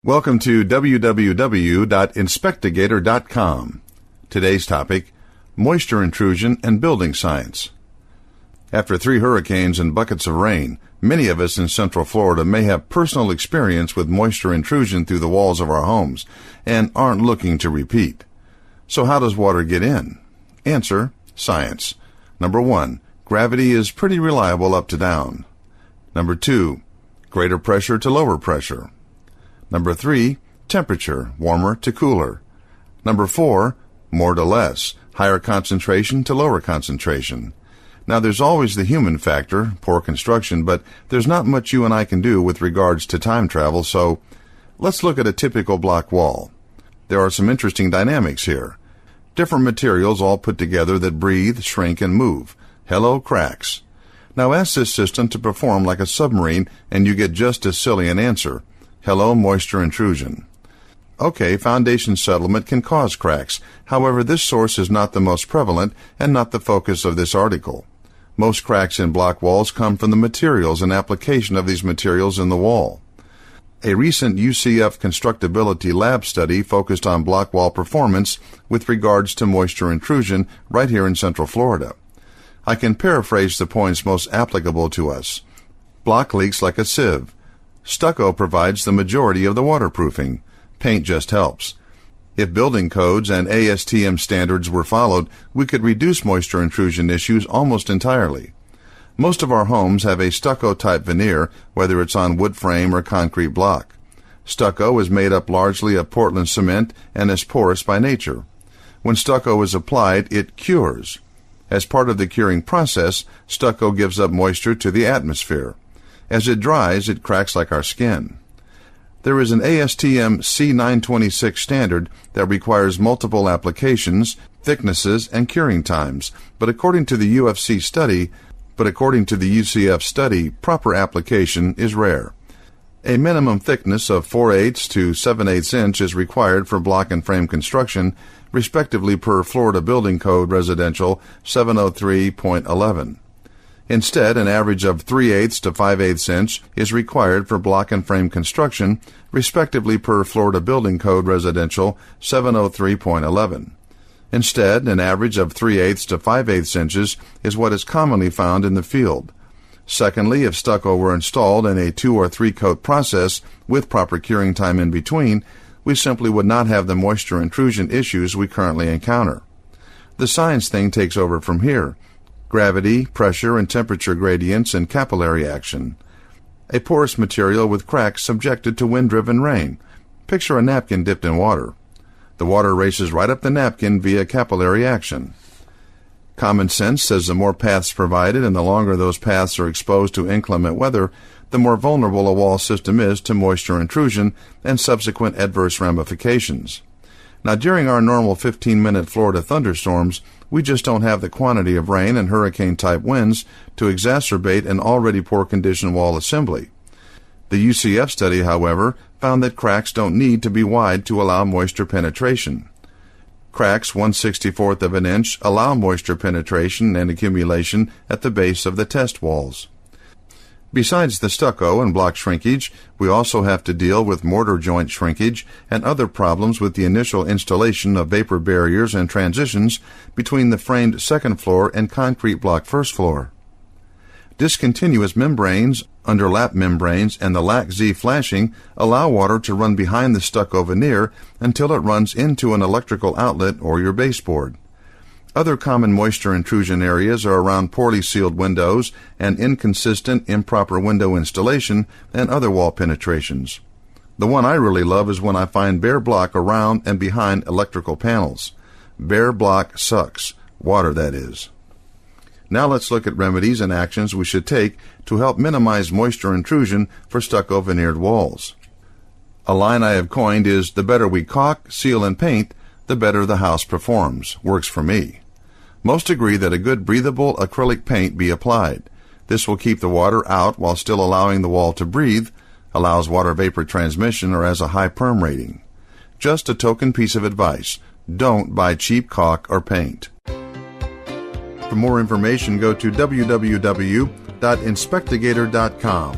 Welcome to www.inspectagator.com. Today's topic, moisture intrusion and building science. After 3 hurricanes and buckets of rain, many of us in Central Florida may have personal experience with moisture intrusion through the walls of our homes and aren't looking to repeat. So how does water get in? Answer, science. Number 1, gravity is pretty reliable up to down. Number 2, greater pressure to lower pressure. Number 3, temperature, warmer to cooler. Number 4, more to less, higher concentration to lower concentration. Now there's always the human factor, poor construction, but there's not much you and I can do with regards to time travel, so let's look at a typical block wall. There are some interesting dynamics here. Different materials all put together that breathe, shrink, and move. Hello, cracks. Now ask this system to perform like a submarine and you get just as silly an answer. Hello, moisture intrusion. Okay, foundation settlement can cause cracks. However, this source is not the most prevalent and not the focus of this article. Most cracks in block walls come from the materials and application of these materials in the wall. A recent UCF constructability lab study focused on block wall performance with regards to moisture intrusion right here in Central Florida. I can paraphrase the points most applicable to us. Block leaks like a sieve. Stucco provides the majority of the waterproofing. Paint just helps. If building codes and ASTM standards were followed, we could reduce moisture intrusion issues almost entirely. Most of our homes have a stucco-type veneer, whether it's on wood frame or concrete block. Stucco is made up largely of Portland cement and is porous by nature. When stucco is applied, it cures. As part of the curing process, stucco gives up moisture to the atmosphere. As it dries, it cracks like our skin. There is an ASTM C926 standard that requires multiple applications, thicknesses, and curing times, but according to the UCF study, proper application is rare. A minimum thickness of 4/8 to 7/8 inch is required for block and frame construction, respectively per Florida Building Code Residential 703.11. Instead, an average of 3/8 to 5/8 inch is required for block and frame construction, respectively per Florida Building Code Residential 703.11. Instead, an average of 3/8 to 5/8 inches is what is commonly found in the field. Secondly, if stucco were installed in a 2 or 3 coat process with proper curing time in between, we simply would not have the moisture intrusion issues we currently encounter. The science thing takes over from here. Gravity, pressure, and temperature gradients and capillary action. A porous material with cracks subjected to wind-driven rain. Picture a napkin dipped in water. The water races right up the napkin via capillary action. Common sense says the more paths provided and the longer those paths are exposed to inclement weather, the more vulnerable a wall system is to moisture intrusion and subsequent adverse ramifications. Now, during our normal 15-minute Florida thunderstorms, we just don't have the quantity of rain and hurricane-type winds to exacerbate an already poor condition wall assembly. The UCF study, however, found that cracks don't need to be wide to allow moisture penetration. Cracks 1/64 of an inch allow moisture penetration and accumulation at the base of the test walls. Besides the stucco and block shrinkage, we also have to deal with mortar joint shrinkage and other problems with the initial installation of vapor barriers and transitions between the framed second floor and concrete block first floor. Discontinuous membranes, underlap membranes, and the LAC-Z flashing allow water to run behind the stucco veneer until it runs into an electrical outlet or your baseboard. Other common moisture intrusion areas are around poorly sealed windows and inconsistent, improper window installation and other wall penetrations. The one I really love is when I find bare block around and behind electrical panels. Bare block sucks. Water, that is. Now let's look at remedies and actions we should take to help minimize moisture intrusion for stucco veneered walls. A line I have coined is, the better we caulk, seal, and paint, the better the house performs. Works for me. Most agree that a good breathable acrylic paint be applied. This will keep the water out while still allowing the wall to breathe, allows water vapor transmission, or has a high perm rating. Just a token piece of advice. Don't buy cheap caulk or paint. For more information, go to www.inspectagator.com.